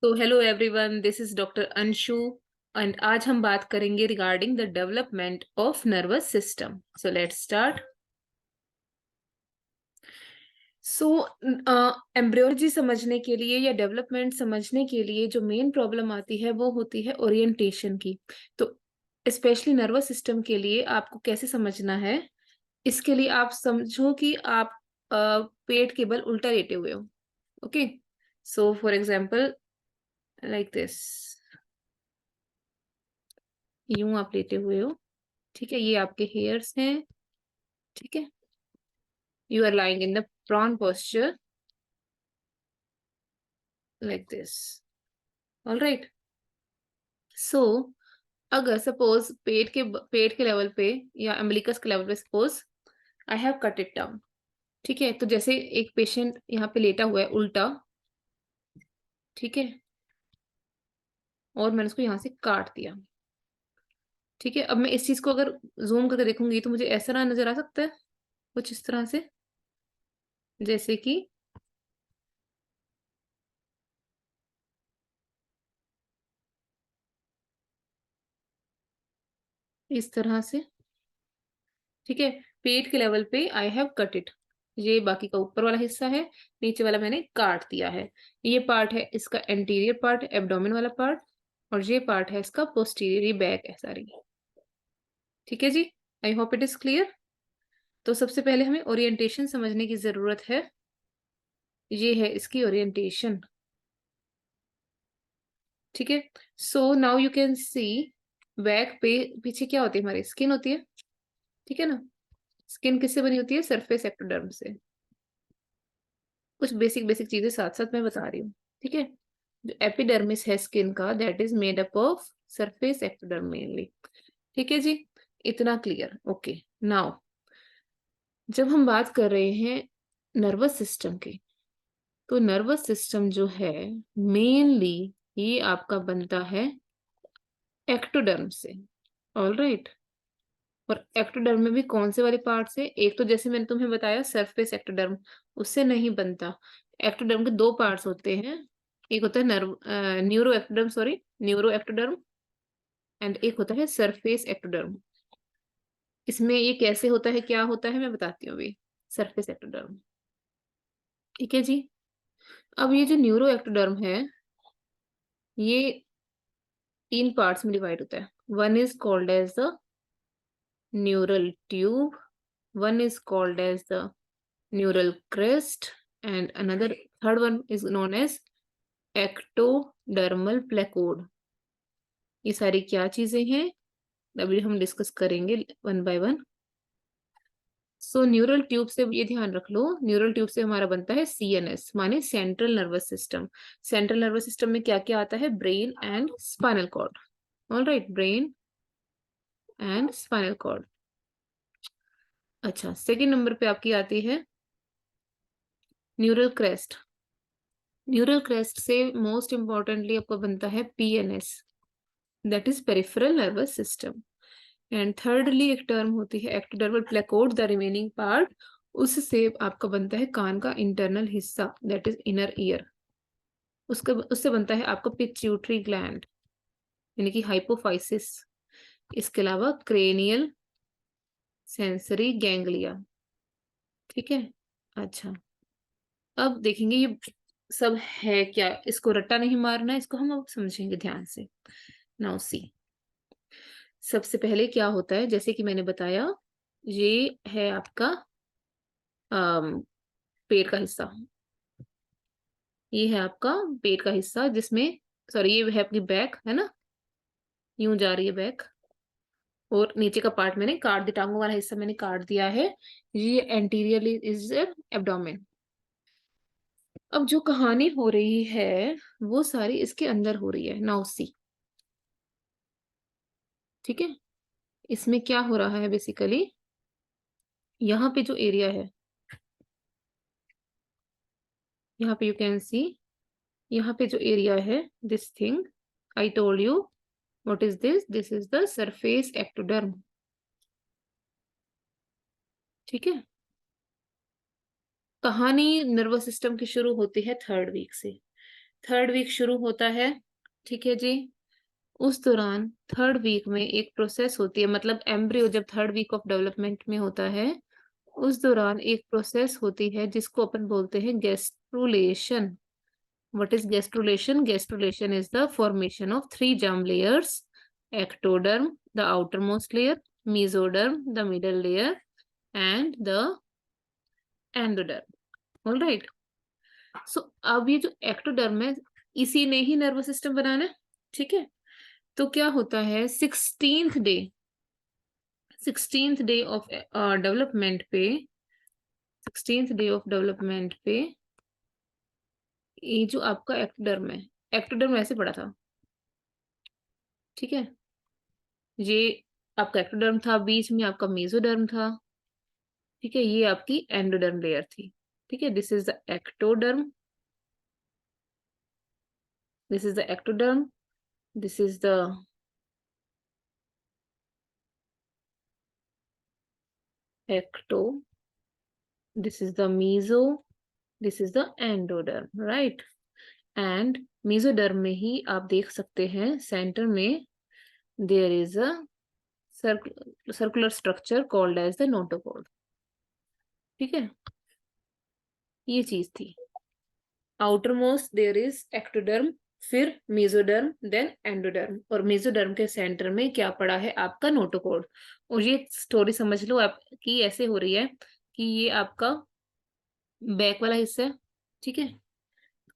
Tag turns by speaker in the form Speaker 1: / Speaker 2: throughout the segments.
Speaker 1: तो hello everyone, this is doctor Anshu and आज हम बात करेंगे regarding the development of nervous system. So let's start. So embryology समझने के लिए या डेवलपमेंट समझने के लिए जो मेन प्रॉब्लम आती है वो होती है ओरिएंटेशन की। तो स्पेशली नर्वस सिस्टम के लिए आपको कैसे समझना है, इसके लिए आप समझो कि आप पेट के बल उल्टा लेटे हुए हो। Okay, so for example like this, यूं आप लेटे हुए हो। ठीक है, ये आपके हेयर्स हैं। ठीक है, you are lying in the prone posture like this. All right. So अगर सपोज पेट के लेवल पे या अम्बिलिकस के लेवल पे suppose I have cut it down. ठीक है, तो जैसे एक पेशेंट यहाँ पे लेटा हुआ है उल्टा। ठीक है, और मैंने उसको यहाँ से काट दिया। ठीक है, अब मैं इस चीज को अगर जूम करके देखूंगी तो मुझे ऐसा ना नजर आ सकता है, कुछ इस तरह से, जैसे कि इस तरह से। ठीक है, पेट के लेवल पे आई हैव कट इट। ये बाकी का ऊपर वाला हिस्सा है, नीचे वाला मैंने काट दिया है। ये पार्ट है इसका एंटीरियर पार्ट, एब्डोमेन वाला पार्ट, और ये पार्ट है इसका पोस्टीरियर, ये बैक है सारी। ठीक है जी, I hope it is clear. तो सबसे पहले हमें ओरिएंटेशन समझने की जरूरत है। ये है इसकी ओरिएंटेशन। ठीक है, so now you can see back पे पीछे क्या होती है, हमारी स्किन होती है। ठीक है ना, स्किन किससे बनी होती है? सरफेस एक्टोडर्म से। कुछ बेसिक बेसिक चीजें साथ साथ मैं बता रही हूँ। ठीक है, जो एपिडर्मिस है स्किन का, that is made up of surface ectoderm mainly. ठीक है जी, इतना क्लियर। ओके, नाउ जब हम बात कर रहे हैं नर्वस सिस्टम की, तो नर्वस सिस्टम जो है मेनली ये आपका बनता है एक्टोडर्म से। All right. और एक्टोडर्म में भी कौन से वाले पार्ट से? एक तो जैसे मैंने तुम्हें बताया सरफेस एक्टोडर्म, उससे नहीं बनता। एक्टोडर्म के दो पार्ट्स होते हैं, एक होता है neuro ectoderm, sorry, neuro ectoderm, and एक होता है सरफेस एक्टोडर्म। इसमें ये कैसे होता है, क्या होता है, मैं बताती हूँ अभी। Surface ectoderm. ठीक है जी, अब ये जो न्यूरो एक्टोडर्म है, ये तीन पार्ट्स में डिवाइड होता है। One is called as the neural tube, one is called as the neural crest, and another third one is known as ectodermal placode। ये सारी क्या चीजें हैं, अभी हम डिस्कस करेंगे one by one. So neural tube से ये ध्यान रख लो, न्यूरल ट्यूब से हमारा बनता है सीएनएस, माने central nervous system. Central nervous system में क्या क्या आता है? Brain and spinal cord. All right, brain and spinal cord. अच्छा, सेकेंड नंबर पे आपकी आती है न्यूरल क्रेस्ट। न्यूरल क्रेस्ट से मोस्ट इंपॉर्टेंटली आपका बनता है PNS, that is peripheral nervous system. And thirdly एक टर्म होती है ectodermal placode, the remaining part, उससे आपका बनता है कान का इंटरनल हिस्सा, दैट इज इनर ईयर। उसका उससे बनता है आपका पिट्यूटरी ग्लैंड, यानी कि हाइपोफाइसिस। इसके अलावा क्रेनियल सेंसरी गैंग्लिया। ठीक है, अच्छा, अब देखेंगे ये सब है क्या, इसको रट्टा नहीं मारना है, इसको हम अब समझेंगे ध्यान से। नाउ सी, सबसे पहले क्या होता है, जैसे कि मैंने बताया, ये है आपका पेट का हिस्सा। ये है आपका पेट का हिस्सा जिसमें, सॉरी, ये है आपकी बैक, है ना, यूं जा रही है बैक। और नीचे का पार्ट मैंने काट दिया, टांगों वाला हिस्सा मैंने काट दिया है। ये एंटीरियरली इज एब्डोमेन। अब जो कहानी हो रही है वो सारी इसके अंदर हो रही है। नाउ सी, ठीक है, इसमें क्या हो रहा है बेसिकली, यहाँ पे जो एरिया है, यहाँ पे यू कैन सी, यहाँ पे जो एरिया है, this thing I told you, what is this? This is the surface ectoderm. ठीक है, कहानी नर्वस सिस्टम की शुरू होती है थर्ड वीक से। 3rd वीक शुरू होता है, ठीक है जी। उस दौरान 3rd वीक में एक प्रोसेस होती है, मतलब एम्ब्रियो जब 3rd वीक ऑफ डेवलपमेंट में होता है, उस दौरान एक प्रोसेस होती है जिसको अपन बोलते हैं gastrulation. What is gastrulation? Gastrulation is the formation of 3 germ layers: ectoderm, the outermost layer; mesoderm, the middle layer; and the endoderm. All right. So अब ये जो ectoderm है, इसी ने ही नर्वस सिस्टम बनाना है, ठीक है। तो क्या होता है, 16th डे ऑफ डेवलपमेंट पे, 16th डे ऑफ डेवलपमेंट पे ये जो आपका ectoderm है, ectoderm ऐसे पड़ा था, ठीक है। ये आपका एक्टोडर्म था, बीच में आपका मेसोडर्म था, ठीक है। ये आपकी एंडोडर्म लेयर थी, ठीक है। This is the ectoderm, this is the ectoderm, this is the ecto, this is the meso, this is the endoderm, right. And mesoderm में ही आप देख सकते हैं सेंटर में there is a circular structure called as the notochord, ठीक है। ये चीज थी। Outermost there is ectoderm, फिर मेसोडर्म, देन एंडोडर्म, और मेसोडर्म के सेंटर में क्या पड़ा है, आपका नोटोकॉर्ड। और ये स्टोरी समझ लो आपकी ऐसे हो रही है कि ये आपका बैक वाला हिस्सा है, ठीक है।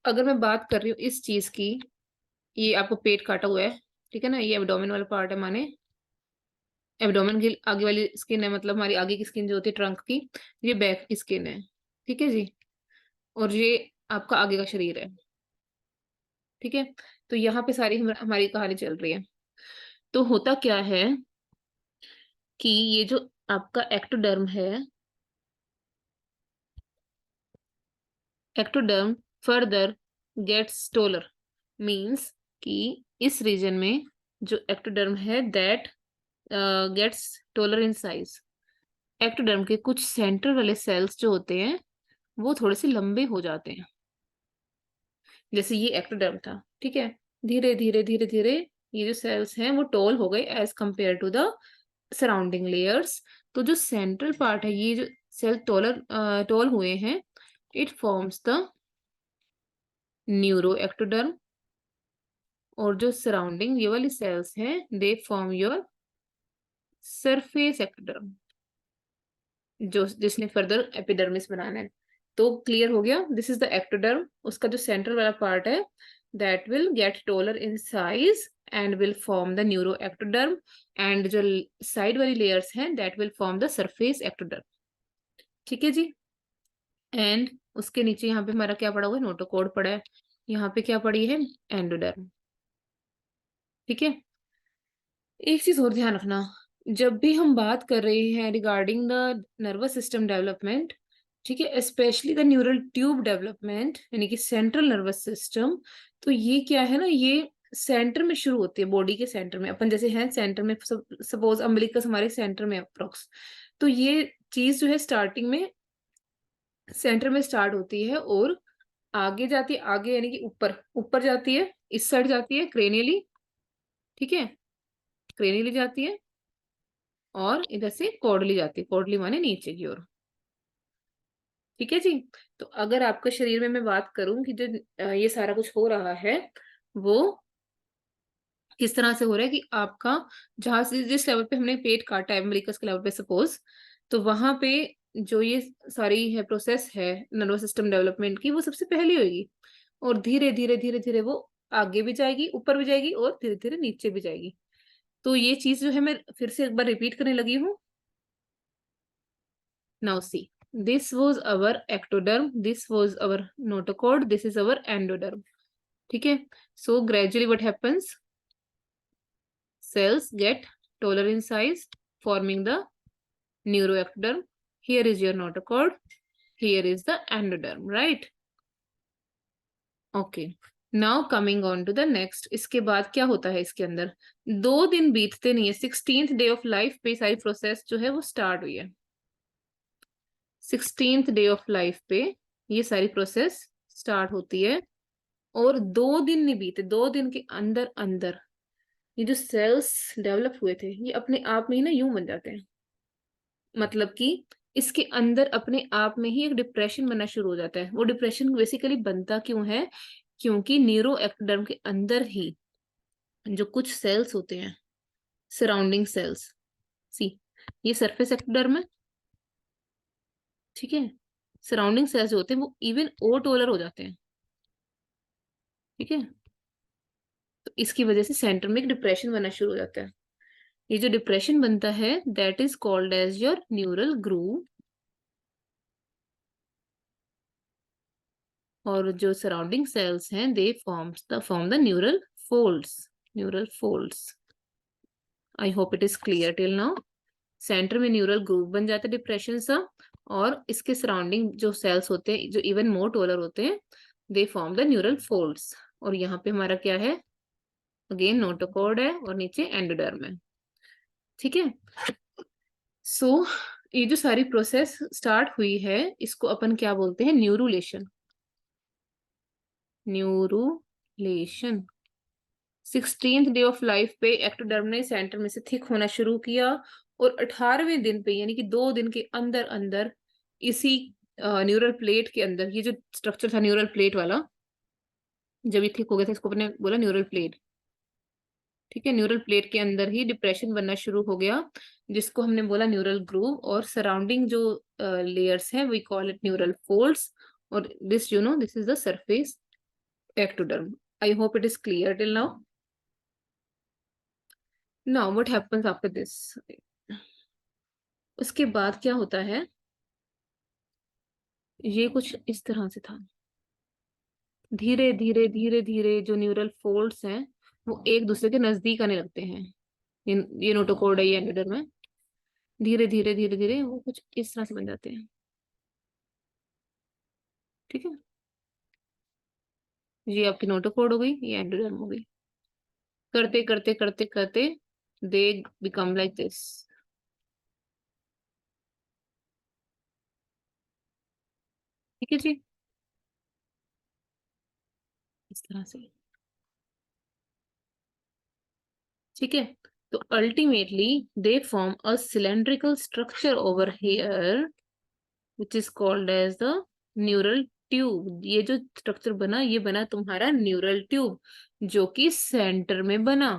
Speaker 1: अगर मैं बात कर रही हूँ इस चीज की, ये आपको पेट काटा हुआ है, ठीक है ना, ये एब्डोमेन वाला पार्ट है, माने एब्डोमेन की आगे वाली स्किन है, मतलब हमारी आगे की स्किन जो होती है ट्रंक की, ये बैक की स्किन है, ठीक है जी। और ये आपका आगे का शरीर है, ठीक है। तो यहाँ पे सारी हमारी कहानी चल रही है। तो होता क्या है कि ये जो आपका एक्टोडर्म है, ectoderm further gets taller, means कि इस रीजन में जो एक्टोडर्म है that gets taller in size. Ectoderm के कुछ सेंटर वाले सेल्स जो होते हैं वो थोड़े से लंबे हो जाते हैं, जैसे ये एक्टोडर्म था, ठीक है। धीरे धीरे धीरे धीरे ये जो सेल्स हैं वो टॉल हो गए as compared to the surrounding layers. तो जो सेंट्रल पार्ट है, ये जो सेल टॉल हुए हैं, it forms the neuro ectoderm, और जो सराउंडिंग ये वाली सेल्स हैं they form your surface ectoderm, जो जिसने फर्दर एपिडर्मिस बनाना है। तो क्लियर हो गया, दिस इज द एक्टोडर्म, उसका जो सेंट्रल वाला पार्ट है that will get taller in size and will form the neuro ectoderm, and जो साइड वाली लेयर्स हैं that will form the surface ectoderm, ठीक है जी। एंड उसके नीचे यहाँ पे हमारा क्या पड़ा हुआ है, नोटोकॉर्ड पड़ा है, यहाँ पे क्या पड़ी है, एंडोडर्म, ठीक है। एक चीज और ध्यान रखना, जब भी हम बात कर रहे हैं regarding the nervous system development, ठीक है, specially the neural tube development यानी कि सेंट्रल नर्वस सिस्टम, तो ये क्या है ना, ये सेंटर में शुरू होती है, बॉडी के सेंटर में, अपन जैसे हैं सेंटर में, सपोज अम्बिलिकस हमारे सेंटर में अप्रोक्स, तो ये चीज जो है स्टार्टिंग में सेंटर में स्टार्ट होती है और आगे जाती है, आगे यानी कि ऊपर ऊपर जाती है, इस साइड जाती है क्रेनियली, ठीक है, क्रेनियली जाती है, और इधर से कॉर्डली जाती है, कॉर्डली माने नीचे की ओर, ठीक है जी। तो अगर आपके शरीर में मैं बात करूं कि जो ये सारा कुछ हो रहा है वो किस तरह से हो रहा है, कि आपका जहां से जिस लेवल पे हमने पेट काटा है अम्बिलिकस के लेवल पे सपोज, तो वहां पे जो ये सारी है प्रोसेस है नर्वस सिस्टम डेवलपमेंट की, वो सबसे पहले होगी, और धीरे धीरे धीरे धीरे वो आगे भी जाएगी, ऊपर भी जाएगी, और धीरे धीरे नीचे भी जाएगी। तो ये चीज जो है मैं फिर से एक बार रिपीट करने लगी हूँ। Now see, this was our ectoderm, this was our notochord, this is our endoderm, ठीक है। So gradually what happens, cells get taller in size, forming the neuroectoderm. Here is your notochord, here is the endoderm, right? Okay. Now coming on to the next, इसके बाद क्या होता है इसके अंदर, 2 दिन बीतते नहीं है, 16th डे ऑफ लाइफ पे सारी प्रोसेस जो है वो स्टार्ट हुई है, 16th डे ऑफ लाइफ पे ये सारी प्रोसेस स्टार्ट होती है, और 2 दिन नहीं बीते, 2 दिन के अंदर अंदर ये जो सेल्स डेवलप हुए थे ये अपने आप में ही ना यूं बन जाते हैं। मतलब कि इसके अंदर अपने आप में ही एक डिप्रेशन बनना शुरू हो जाता है। वो डिप्रेशन बेसिकली बनता क्यों है? क्योंकि न्यूरो एक्टोडर्म के अंदर ही जो कुछ सेल्स होते हैं, सराउंडिंग सेल्स, सी, ये सरफेस एक्टोडर्म है, ठीक है। सराउंडिंग सेल्स जो होते हैं वो इवन ओ टोलर हो जाते हैं, ठीक है। तो इसकी वजह से सेंटर में एक डिप्रेशन बनना शुरू हो जाता है। ये जो डिप्रेशन बनता है that is called as your neural groove. और जो सराउंडिंग सेल्स हैं they form the neural folds, neural folds. I hope it is clear till now. Centre में न्यूरल ग्रूव बन जाता है डिप्रेशन सा, और इसके सराउंडिंग जो सेल्स होते हैं जो इवन मोर टोलर होते हैं they form the neural folds. और यहाँ पे हमारा क्या है? अगेन नोटोकॉर्ड है और नीचे एंडोडर्म है, ठीक है। सो ये जो सारी प्रोसेस स्टार्ट हुई है इसको अपन क्या बोलते हैं? न्यूरुलेशन। न्यूरुलेशन। 16th डे ऑफ लाइफ पे एक्टोडर्म ने सेंटर में से थिक होना शुरू किया, और 18वें दिन पे यानी कि 2 दिन के अंदर अंदर इसी न्यूरल प्लेट के अंदर, ये जो स्ट्रक्चर था न्यूरल प्लेट वाला, जब ये थिक हो गया था इसको अपने बोला न्यूरल प्लेट, ठीक है। न्यूरल प्लेट के अंदर ही डिप्रेशन बनना शुरू हो गया जिसको हमने बोला न्यूरल ग्रूव, और सराउंडिंग जो लेयर्स हैं we call it neural folds. और this you know this is the surface ectoderm. I hope it is clear till now. Now what happens after this? उसके बाद क्या होता है? ये कुछ इस तरह से था। धीरे धीरे धीरे धीरे जो न्यूरल फोल्ड्स हैं वो एक दूसरे के नजदीक आने लगते हैं। ये नोटोकॉर्ड है, ये एंडोडर्म है। धीरे धीरे धीरे धीरे वो कुछ इस तरह से बन जाते हैं, ठीक है। ये आपकी नोटोकॉर्ड हो गई, ये एंडोडर्म हो गई। करते करते करते करते दे बिकम लाइक दिस, ठीक है जी, इस तरह से, ठीक है। तो ultimately they form a cylindrical structure over here which is called as the neural tube. ये जो स्ट्रक्चर बना ये बना तुम्हारा न्यूरल ट्यूब, जो कि सेंटर में बना।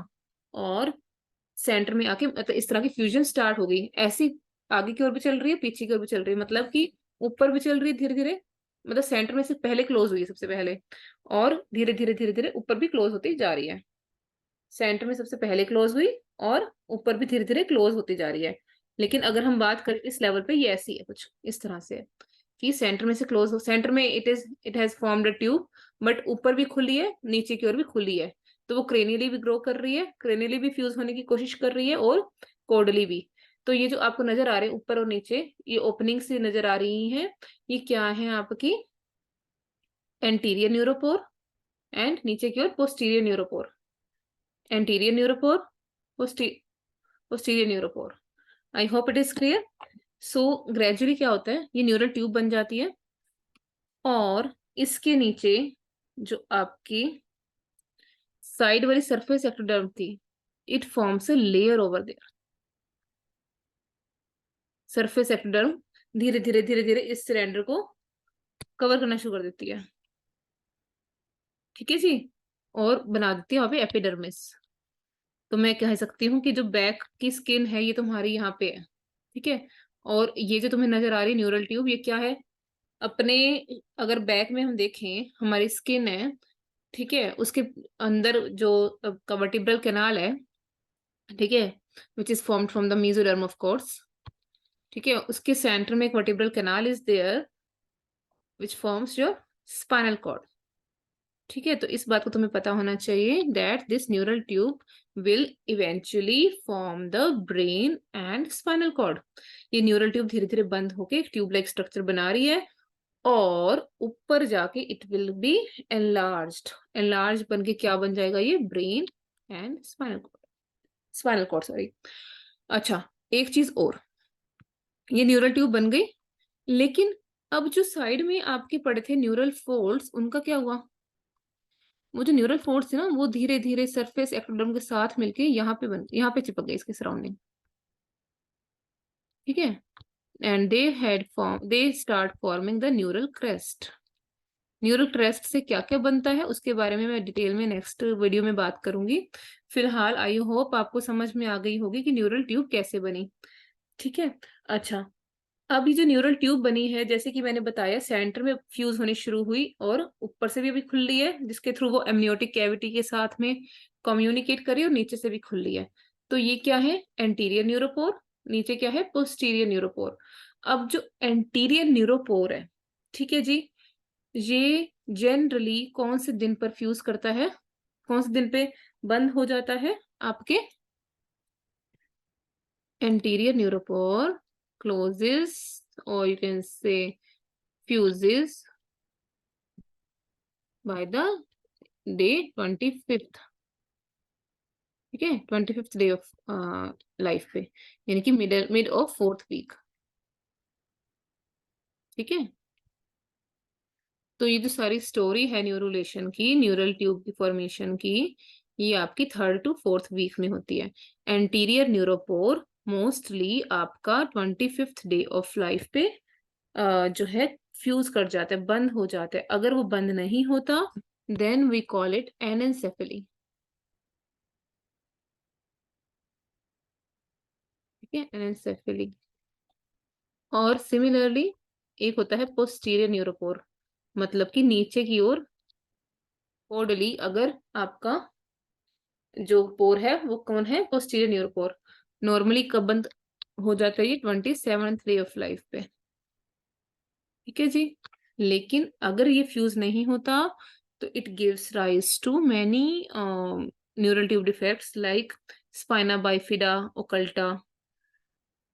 Speaker 1: और सेंटर में आके मतलब इस तरह की फ्यूजन स्टार्ट हो गई, ऐसी आगे की ओर भी चल रही है पीछे की ओर भी चल रही है, मतलब कि ऊपर भी चल रही है धीरे धीरे, मतलब सेंटर में से पहले क्लोज हुई है सबसे पहले, और धीरे धीरे धीरे धीरे ऊपर भी क्लोज होती जा रही है। सेंटर में सबसे पहले क्लोज हुई और ऊपर भी धीरे धीरे क्लोज होती जा रही है। लेकिन अगर हम बात करें इस लेवल पे, ये ऐसी है कुछ इस तरह से कि सेंटर में से क्लोज हो, सेंटर में it has formed a tube, but ऊपर भी खुली है नीचे की ओर भी खुली है। तो वो क्रेनियली भी ग्रो कर रही है, क्रेनियली भी फ्यूज होने की कोशिश कर रही है, और कोडली भी। तो ये जो आपको नजर आ रहे हैं ऊपर और नीचे, ये ओपनिंग से नजर आ रही है, ये क्या है आपकी? एंटीरियर न्यूरोपोर एंड नीचे की ओर posterior neuropore. Anterior neuropore, posterior neuropore. I hope it is clear. So gradually क्या होता है, ये न्यूरल ट्यूब बन जाती है, और इसके नीचे जो आपकी साइड वाली सरफेस एक्टोडर्म थी, it forms a layer over there. Surface ectoderm धीरे धीरे धीरे धीरे इस सिलेंडर को कवर करना शुरू कर देती है, ठीक है जी, और बना देती है वहां पे एपिडर्मिस। तो मैं कह सकती हूँ कि जो बैक की स्किन है ये तुम्हारी यहाँ पे है, ठीक है। और ये जो तुम्हें नजर आ रही है न्यूरल ट्यूब, ये क्या है? अपने, अगर बैक में हम देखें हमारी स्किन है, ठीक है, उसके अंदर जो वर्टिब्रल कैनाल है, ठीक है, which is formed from the mesoderm of course, ठीक है, उसके सेंटर में एक vertebral canal is there which forms your spinal cord, ठीक है। तो इस बात को तुम्हें पता होना चाहिए that this neural tube will eventually form the brain and spinal cord. ये न्यूरल ट्यूब धीरे धीरे बंद होके एक ट्यूब लाइक स्ट्रक्चर बना रही है, और ऊपर जाके it will be enlarged, enlarge बन के क्या बन जाएगा? ये brain and spinal cord, spinal cord sorry. अच्छा, एक चीज और, ये न्यूरल ट्यूब बन गई, लेकिन अब जो साइड में आपके पड़े थे न्यूरल फोल्ड्स, उनका क्या हुआ? वो जो न्यूरल फोर्स है ना, वो धीरे धीरे सरफेस एक्टोडर्म के साथ मिलके यहाँ पे चिपक गए इसके सराउंडिंग, ठीक है। And they start forming the neural crest. Neural crest से क्या क्या बनता है उसके बारे में मैं डिटेल में नेक्स्ट वीडियो में बात करूंगी। फिलहाल आई होप आपको समझ में आ गई होगी कि न्यूरल ट्यूब कैसे बनी, ठीक है। अच्छा, अब ये जो न्यूरल ट्यूब बनी है, जैसे कि मैंने बताया, सेंटर में फ्यूज होनी शुरू हुई और ऊपर से भी अभी खुली है, जिसके थ्रू वो एमनियोटिक कैविटी के साथ में कम्युनिकेट करी, और नीचे से भी खुली है। तो ये क्या है, एंटीरियर न्यूरोपोर, नीचे क्या है, पोस्टीरियर न्यूरोपोर। अब जो एंटीरियर न्यूरोपोर है, ठीक है जी, ये जनरली कौन से दिन पर फ्यूज करता है, कौन से दिन पे बंद हो जाता है आपके, anterior neuropore closes, or you can say fuses by the day 25th, ठीक है, 25th डे ऑफ लाइफ पे, यानी कि मिड ऑफ 4th वीक, ठीक है। तो ये जो सारी स्टोरी है न्यूरोलेशन की, न्यूरल ट्यूब की फॉर्मेशन की, ये आपकी 3rd to 4th वीक में होती है। एंटीरियर न्यूरोपोर मोस्टली आपका 25th डे ऑफ लाइफ पे जो है फ्यूज कर जाता है, बंद हो जाता है। अगर वो बंद नहीं होता देन वी कॉल इट एनेंसेफेली, ठीक है, एनेंसेफेली। और सिमिलरली एक होता है पोस्टीरियर न्यूरोपोर, मतलब कि नीचे की ओर पोर्डली, अगर आपका जो पोर है वो कौन है, पोस्टीरियर न्यूरोपोर। नॉर्मली कब बंद हो जाता है ये, 27th डे ऑफ लाइफ पे, ठीक है जी। लेकिन अगर ये फ्यूज नहीं होता तो it gives rise to many neural tube defects like spina bifida, occulta,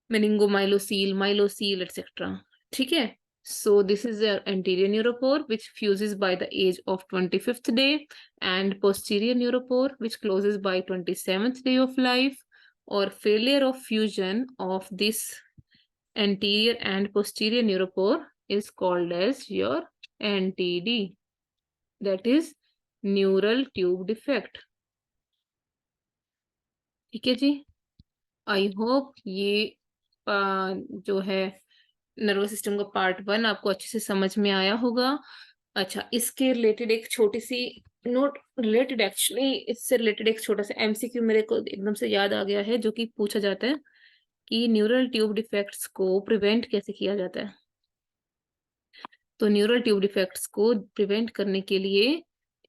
Speaker 1: meningomyelocele, myelocele etcetera, ठीक है। So this is the anterior neuropore which fuses by the age of 25th day, and posterior neuropore which closes by 27th day of life. Or failure of fusion of this anterior and posterior neuropore is called as your NTD, that is neural tube defect, ठीक है जी। I hope ये जो है nervous system का part 1 आपको अच्छे से समझ में आया होगा। अच्छा, इसके रिलेटेड एक छोटी सी नोट रिलेटेड, एक्चुअली इससे रिलेटेड एक छोटा सा एमसीक्यू मेरे को एकदम से याद आ गया है, जो कि पूछा जाता है कि न्यूरल ट्यूब डिफेक्ट्स को प्रिवेंट कैसे किया जाता है। तो न्यूरल ट्यूब डिफेक्ट्स को प्रिवेंट करने के लिए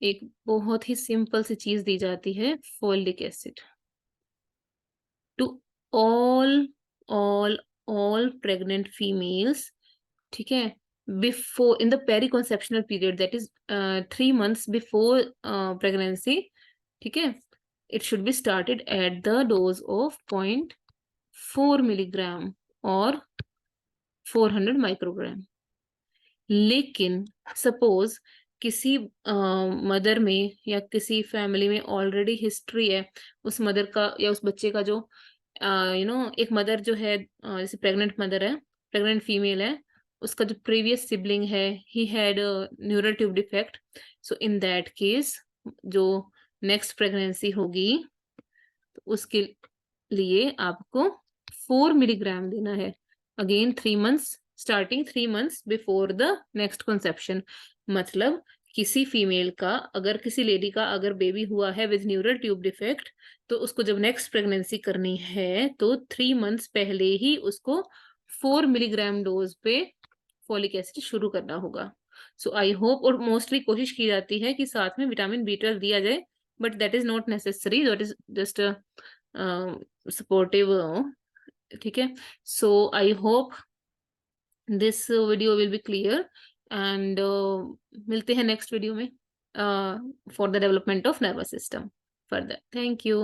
Speaker 1: एक बहुत ही सिंपल सी चीज दी जाती है, folic acid, to all all all pregnant females, ठीक है, before in the periconceptional period, that is 3 months before pregnancy, ठीक है, it should be started at the dose of 0.4 milligram और 400 microgram। लेकिन सपोज किसी मदर में या किसी फैमिली में ऑलरेडी हिस्ट्री है उस मदर का या उस बच्चे का, जो एक मदर जो है, जैसे प्रेग्नेंट मदर है, प्रेग्नेंट फीमेल है, उसका जो प्रीवियस सिबलिंग है he had neural tube defect. So in that case जो नेक्स्ट प्रेगनेंसी होगी तो उसके लिए आपको 4 मिलीग्राम देना है, again 3 months, starting 3 months before the next conception. मतलब किसी फीमेल का, अगर किसी लेडी का अगर बेबी हुआ है विद न्यूरल ट्यूब डिफेक्ट, तो उसको जब नेक्स्ट प्रेगनेंसी करनी है तो 3 months पहले ही उसको 4 मिलीग्राम डोज पे फोलिक एसिड शुरू करना होगा। सो आई होप, और मोस्टली कोशिश की जाती है कि साथ में विटामिन B12 दिया जाए, but that is not necessary, that is just supportive, ठीक है। So I hope this video will be clear, and मिलते हैं नेक्स्ट वीडियो में for the development of nervous system further. Thank you.